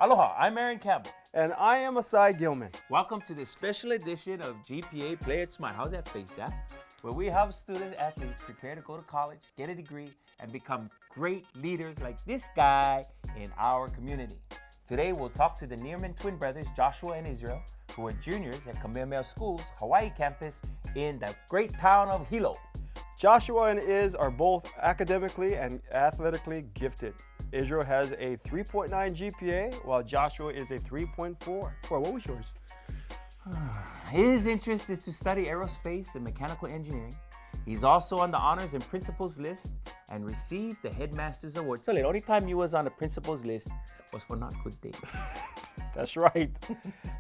Aloha, I'm Aaron Campbell. And I am Asai Gilman. Welcome to this special edition of GPA Play It Smart. How's that face, yeah? Where we help student athletes prepare to go to college, get a degree, and become great leaders like this guy in our community. Today, we'll talk to the Nearman twin brothers, Joshua and Israel, who are juniors at Kamehameha School's Hawaii campus in the great town of Hilo. Joshua and Iz are both academically and athletically gifted. Israel has a 3.9 GPA, while Joshua is a 3.4. What was yours? His interest is to study aerospace and mechanical engineering. He's also on the honors and principals list and received the headmaster's award. So the only time you was on the principals list was for not good day. That's right.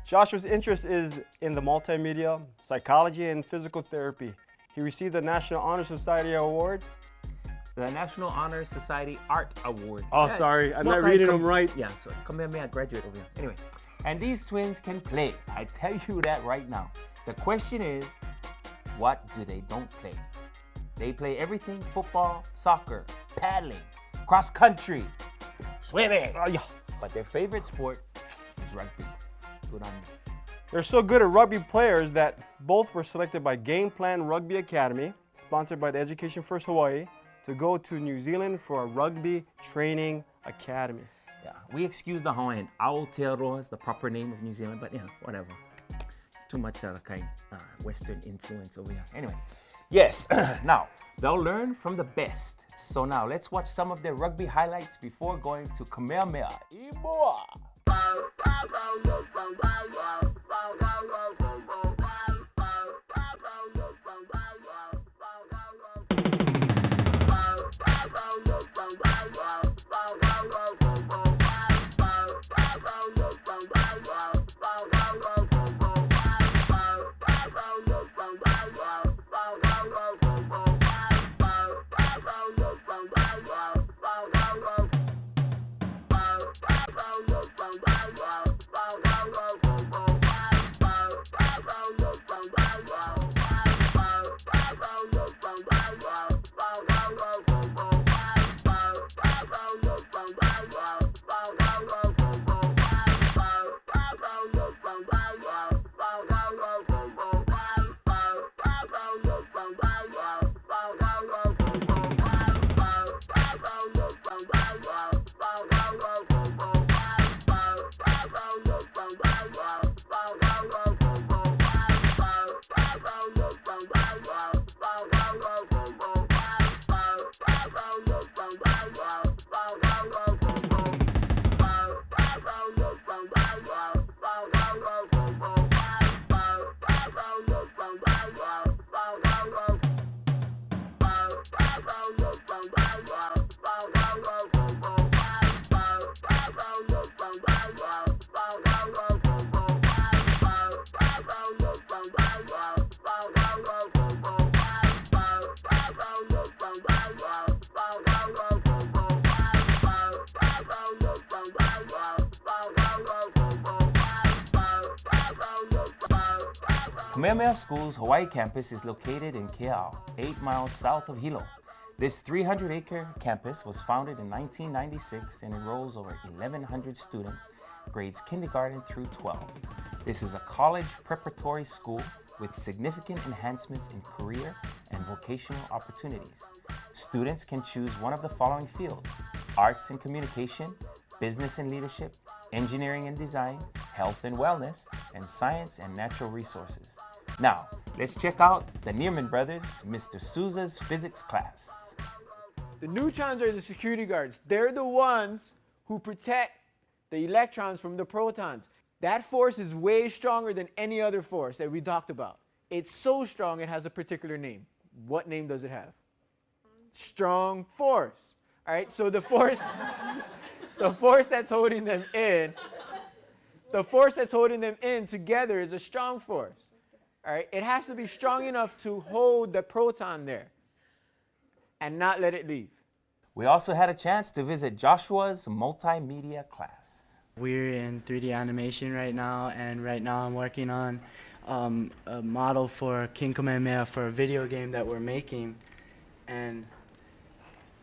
Joshua's interest is in the multimedia, psychology, and physical therapy. He received the National Honor Society Award. The National Honor Society Art Award. Oh, yeah, sorry. I'm not reading them right. Yeah, sorry. Kamehameha graduate over here. Anyway, and these twins can play. I tell you that right now. The question is, what do they don't play? They play everything: football, soccer, paddling, cross country, swimming. Yeah. But their favorite sport is rugby. Good on you. They're so good at rugby players that both were selected by Game Plan Rugby Academy, sponsored by the Education First Hawaii, to go to New Zealand for a rugby training academy. Yeah, we excuse the Hawaiian. Aotearoa is the proper name of New Zealand, but yeah, whatever. It's too much Western influence over here. Anyway, yes, now, they'll learn from the best. So now, let's watch some of their rugby highlights before going to Kamehameha. Iboa! Kamehameha School's Hawaii campus is located in Kea'au, 8 miles south of Hilo. This 300-acre campus was founded in 1996 and enrolls over 1,100 students, grades kindergarten through 12. This is a college preparatory school with significant enhancements in career and vocational opportunities. Students can choose one of the following fields: arts and communication, business and leadership, engineering and design, health and wellness, and science and natural resources. Now, let's check out the Nearman brothers, Mr. Souza's physics class. The neutrons are the security guards. They're the ones who protect the electrons from the protons. That force is way stronger than any other force that we talked about. It's so strong it has a particular name. What name does it have? Strong force. All right, so the force, the force that's holding them in, together is a strong force. All right, it has to be strong enough to hold the proton there and not let it leave. We also had a chance to visit Joshua's multimedia class. We're in 3D animation right now, and right now I'm working on a model for King Kamehameha for a video game that we're making. And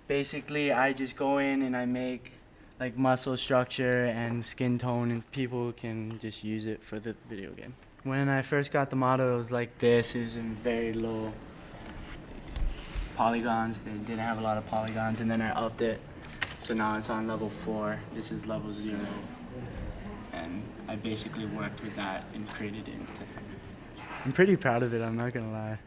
basically I just go in and I make like muscle structure and skin tone, and people can just use it for the video game. When I first got the model, it was like this. It was in very low polygons. They didn't have a lot of polygons, and then I upped it. So now it's on level 4. This is level 0. And I basically worked with that and created it into. I'm pretty proud of it, I'm not gonna lie.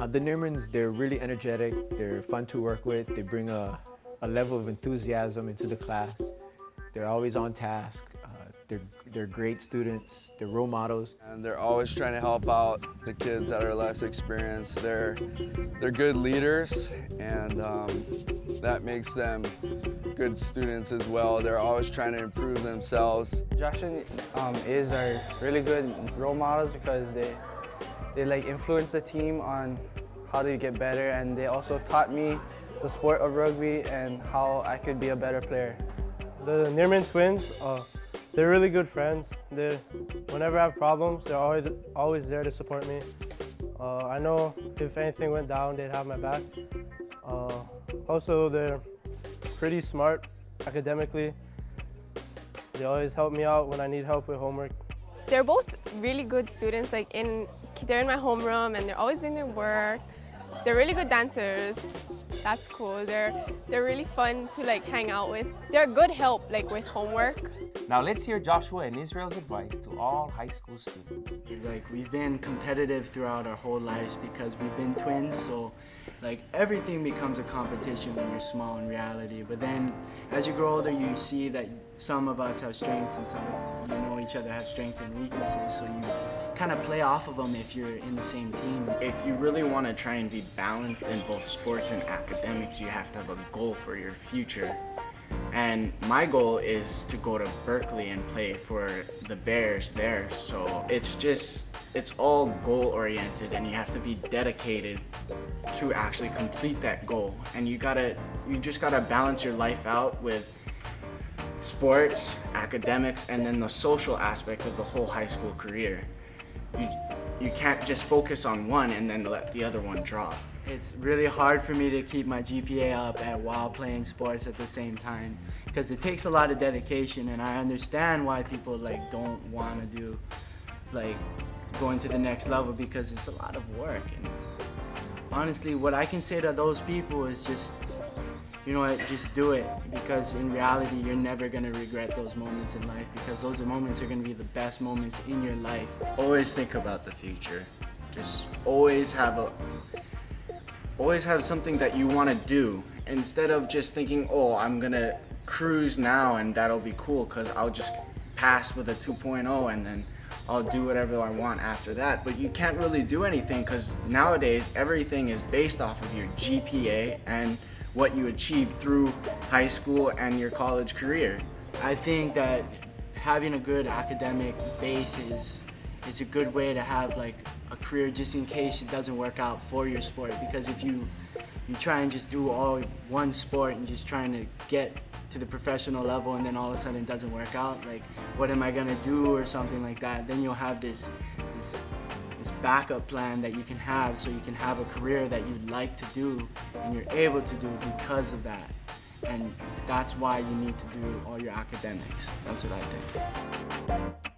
The Nearmans, they're really energetic, they're fun to work with, they bring a level of enthusiasm into the class. They're always on task, they're great students, they're role models. And they're always trying to help out the kids that are less experienced. They're good leaders, and that makes them good students as well. They're always trying to improve themselves. Josh and Iz are really good role models because they like influence the team on how to get better, and they also taught me the sport of rugby and how I could be a better player. The Nearman twins, they're really good friends. Whenever I have problems, they're always there to support me. I know if anything went down, they'd have my back. Also, they're pretty smart academically. They always help me out when I need help with homework. They're both really good students. They're in my homeroom and they're always doing their work. They're really good dancers. That's cool. They're really fun to hang out with. They're good help with homework. Now let's hear Joshua and Israel's advice to all high school students. We've been competitive throughout our whole lives because we've been twins, so everything becomes a competition when you're small in reality. But then as you grow older, you see that some of us have strengths and some of each other have strengths and weaknesses, so you kind of play off of them if you're in the same team. If you really want to try and be balanced in both sports and academics, you have to have a goal for your future. And my goal is to go to Berkeley and play for the Bears there. So it's all goal oriented, and you have to be dedicated to actually complete that goal. And you just gotta balance your life out with sports, academics, and then the social aspect of the whole high school career. You can't just focus on one and then let the other one drop. It's really hard for me to keep my GPA up while playing sports at the same time because it takes a lot of dedication, and I understand why people don't want to do going to the next level because it's a lot of work. And honestly, what I can say to those people is just do it, because in reality you're never going to regret those moments in life, because those moments are going to be the best moments in your life. Always think about the future. Just always have something that you want to do, instead of just thinking, oh, I'm gonna cruise now and that'll be cool because I'll just pass with a 2.0 and then I'll do whatever I want after that. But you can't really do anything because nowadays everything is based off of your GPA and what you achieved through high school and your college career. I think that having a good academic base is a good way to have a career just in case it doesn't work out for your sport. Because if you try and just do all one sport and just trying to get to the professional level and then all of a sudden it doesn't work out, what am I gonna do or something like that, then you'll have this backup plan that you can have, so you can have a career that you'd like to do and you're able to do because of that. And that's why you need to do all your academics. That's what I think.